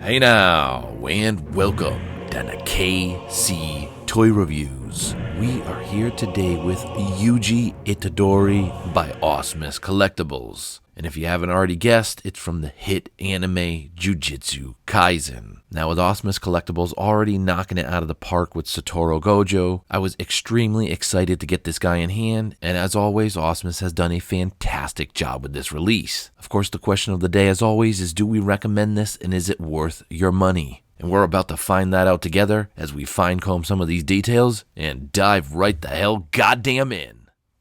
Hey now, and welcome to the KC Toy Reviews. We are here today with Yuji Itadori by Asmus Collectibles. And if you haven't already guessed, it's from the hit anime Jujutsu Kaisen. Now with Asmus Collectibles already knocking it out of the park with Satoru Gojo, I was extremely excited to get this guy in hand, and as always, Asmus has done a fantastic job with this release. Of course, the question of the day as always is, do we recommend this and is it worth your money? And we're about to find that out together as we fine-comb some of these details and dive right the hell goddamn in.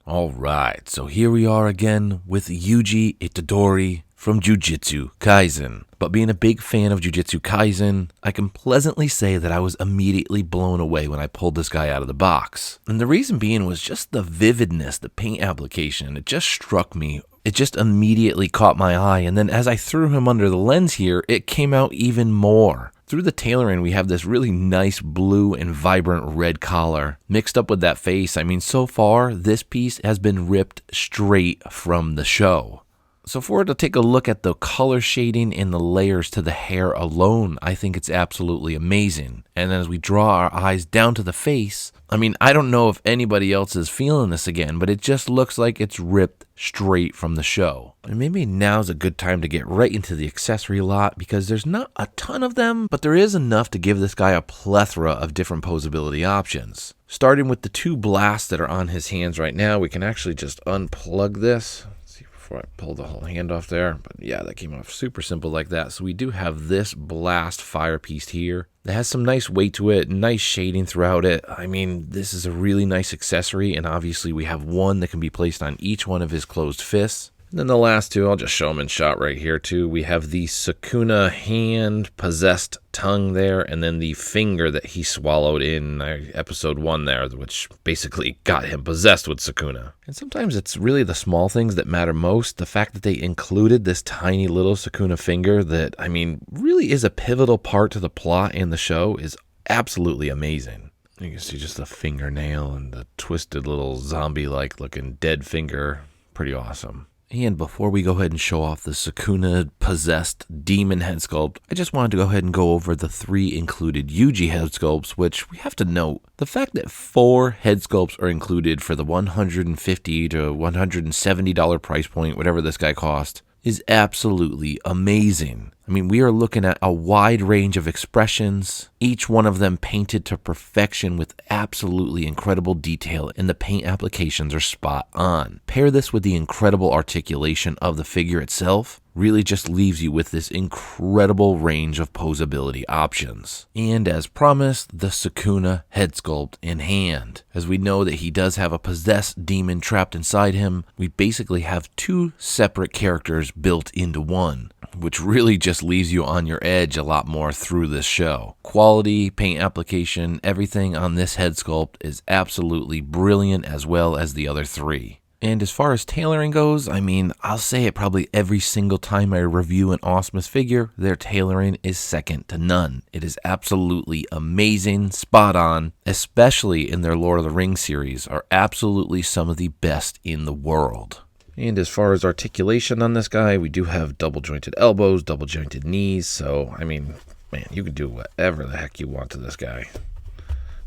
Alright, so here we are again with Yuji Itadori from Jujutsu Kaisen. But being a big fan of Jujutsu Kaisen, I can pleasantly say that I was immediately blown away when I pulled this guy out of the box. And the reason being was just the vividness, the paint application. It just struck me. It just immediately caught my eye, and then as I threw him under the lens here, it came out even more. Through the tailoring, we have this really nice blue and vibrant red collar mixed up with that face. I mean, so far, this piece has been ripped straight from the show. So for it to take a look at the color shading and the layers to the hair alone, I think it's absolutely amazing. And then as we draw our eyes down to the face, I mean, I don't know if anybody else is feeling this again, but it just looks like it's ripped straight from the show. And maybe now's a good time to get right into the accessory lot because there's not a ton of them, but there is enough to give this guy a plethora of different posability options. Starting with the two blasts that are on his hands right now, we can actually just unplug this. Before I pull the whole hand off there, but yeah, that came off super simple like that. So we do have this blast fire piece here that has some nice weight to it, nice shading throughout it. I mean, this is a really nice accessory, and obviously we have one that can be placed on each one of his closed fists. And then the last two, I'll just show them in shot right here too. We have the Sukuna hand possessed tongue there, and then the finger that he swallowed in episode 1 there, which basically got him possessed with Sukuna. And sometimes it's really the small things that matter most. The fact that they included this tiny little Sukuna finger that, I mean, really is a pivotal part to the plot and the show is absolutely amazing. You can see just the fingernail and the twisted little zombie-like looking dead finger. Pretty awesome. And before we go ahead and show off the Sukuna-possessed demon head sculpt, I just wanted to go ahead and go over the 3 included Yuji head sculpts, which we have to note. The fact that 4 head sculpts are included for the $150 to $170 price point, whatever this guy cost, is absolutely amazing. I mean, we are looking at a wide range of expressions, each one of them painted to perfection with absolutely incredible detail, and the paint applications are spot on. Pair this with the incredible articulation of the figure itself, really just leaves you with this incredible range of posability options. And as promised, the Sukuna head sculpt in hand. As we know that he does have a possessed demon trapped inside him, we basically have 2 separate characters built into one, which really just leaves you on your edge a lot more through this show. Quality, paint application, everything on this head sculpt is absolutely brilliant, as well as the other 3. And as far as tailoring goes, I mean, I'll say it probably every single time I review an Asmus figure, their tailoring is second to none. It is absolutely amazing, spot on, especially in their Lord of the Rings series, are absolutely some of the best in the world. And as far as articulation on this guy, we do have double jointed elbows, double jointed knees, so, I mean, man, you can do whatever the heck you want to this guy.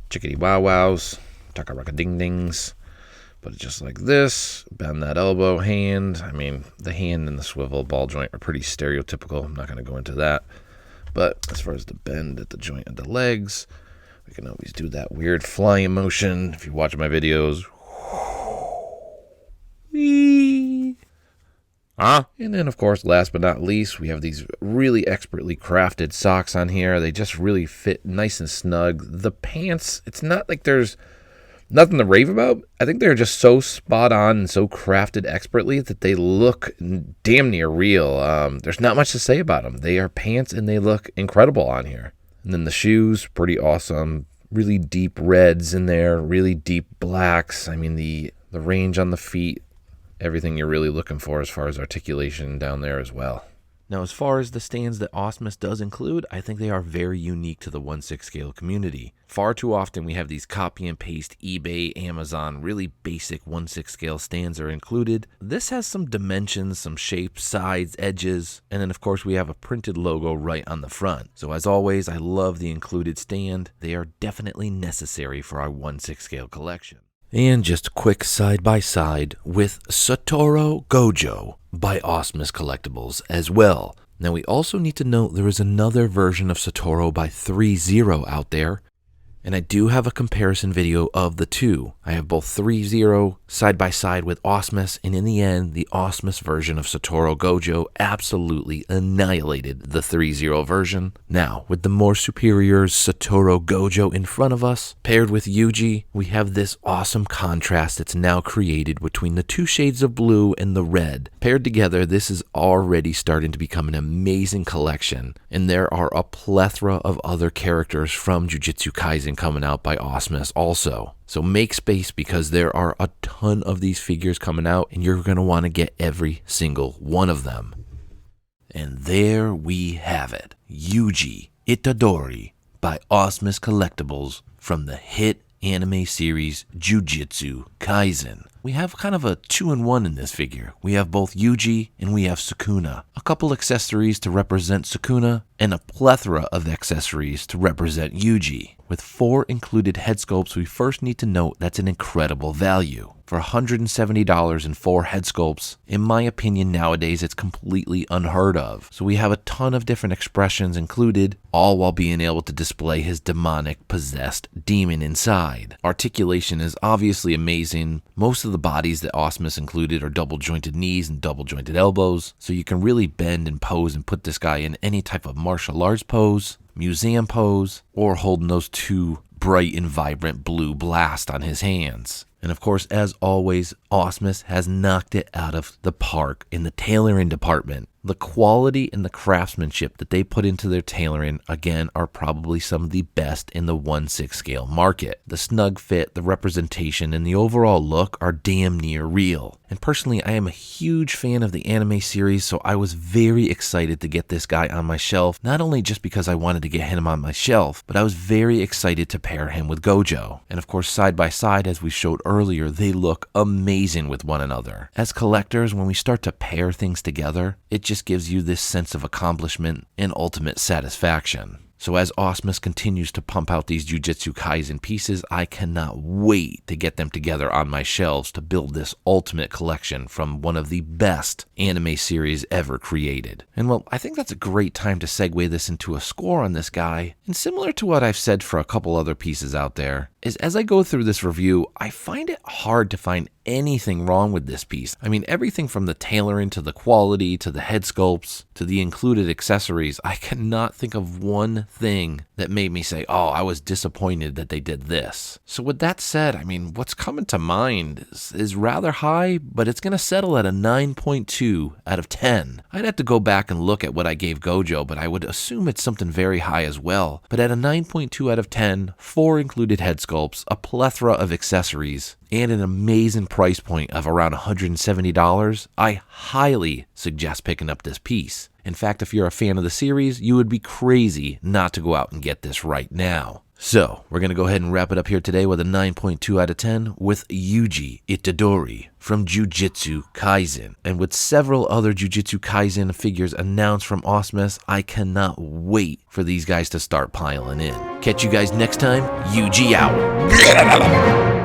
Chickadee wow wows, taka-raka ding dings. Put it just like this, bend that elbow, hand. I mean, the hand and the swivel ball joint are pretty stereotypical. I'm not going to go into that. But as far as the bend at the joint of the legs, we can always do that weird flying motion. If you watch my videos. And then, of course, last but not least, we have these really expertly crafted socks on here. They just really fit nice and snug. The pants, it's not like there's nothing to rave about. I think they're just so spot on and so crafted expertly that they look damn near real. There's not much to say about them. They are pants and they look incredible on here. And then the shoes, pretty awesome. Really deep reds in there, really deep blacks. I mean, the range on the feet, everything you're really looking for as far as articulation down there as well. Now, as far as the stands that Asmus does include, I think they are very unique to the 1/6 scale community. Far too often we have these copy and paste eBay, Amazon, really basic 1/6 scale stands are included. This has some dimensions, some shapes, sides, edges, and then of course we have a printed logo right on the front. So as always, I love the included stand. They are definitely necessary for our 1/6 scale collection. And just a quick side-by-side with Satoru Gojo by Asmus Collectibles as well. Now we also need to note there is another version of Satoru by 3-0 out there, and I do have a comparison video of the two. I have both 3-0 side by side with Asmus, and in the end, the Asmus version of Satoru Gojo absolutely annihilated the 3-0 version. Now, with the more superior Satoru Gojo in front of us, paired with Yuji, we have this awesome contrast that's now created between the two shades of blue and the red. Paired together, this is already starting to become an amazing collection, and there are a plethora of other characters from Jujutsu Kaisen coming out by Asmus also. So make space because there are a ton of these figures coming out and you're going to want to get every single one of them. And there we have it. Yuji Itadori by Asmus Collectibles from the hit anime series Jujutsu Kaisen. We have kind of a 2-in-1 in this figure. We have both Yuji and we have Sukuna. A couple accessories to represent Sukuna and a plethora of accessories to represent Yuji. With 4 included head sculpts, we first need to note that's an incredible value. For $170 and 4 head sculpts, in my opinion nowadays it's completely unheard of. So we have a ton of different expressions included, all while being able to display his demonic possessed demon inside. Articulation is obviously amazing. Most of the bodies that Asmus included are double jointed knees and double jointed elbows, so you can really bend and pose and put this guy in any type of martial arts pose, museum pose, or holding those 2 bright and vibrant blue blasts on his hands. And of course, as always, Asmus has knocked it out of the park in the tailoring department. The quality and the craftsmanship that they put into their tailoring, again, are probably some of the best in the 1/6 scale market. The snug fit, the representation, and the overall look are damn near real. And personally, I am a huge fan of the anime series, so I was very excited to get this guy on my shelf, not only just because I wanted to get him on my shelf, but I was very excited to pair him with Gojo. And of course, side by side, as we showed earlier, they look amazing with one another. As collectors, when we start to pair things together, it just gives you this sense of accomplishment and ultimate satisfaction. So as Asmus continues to pump out these Jujutsu Kaisen pieces, I cannot wait to get them together on my shelves to build this ultimate collection from one of the best anime series ever created. And well, I think that's a great time to segue this into a score on this guy. And similar to what I've said for a couple other pieces out there, is as I go through this review, I find it hard to find anything wrong with this piece. I mean, everything from the tailoring to the quality to the head sculpts to the included accessories, I cannot think of one thing that made me say, oh, I was disappointed that they did this. So with that said, I mean, what's coming to mind is rather high, but it's going to settle at a 9.2 out of 10. I'd have to go back and look at what I gave Gojo, but I would assume it's something very high as well. But at a 9.2 out of 10, 4 included head sculpts, a plethora of accessories, and an amazing price point of around $170, I highly suggest picking up this piece. In fact, if you're a fan of the series, you would be crazy not to go out and get this right now. So, we're going to go ahead and wrap it up here today with a 9.2 out of 10 with Yuji Itadori from Jujutsu Kaisen. And with several other Jujutsu Kaisen figures announced from Asmus, I cannot wait for these guys to start piling in. Catch you guys next time. Yuji out.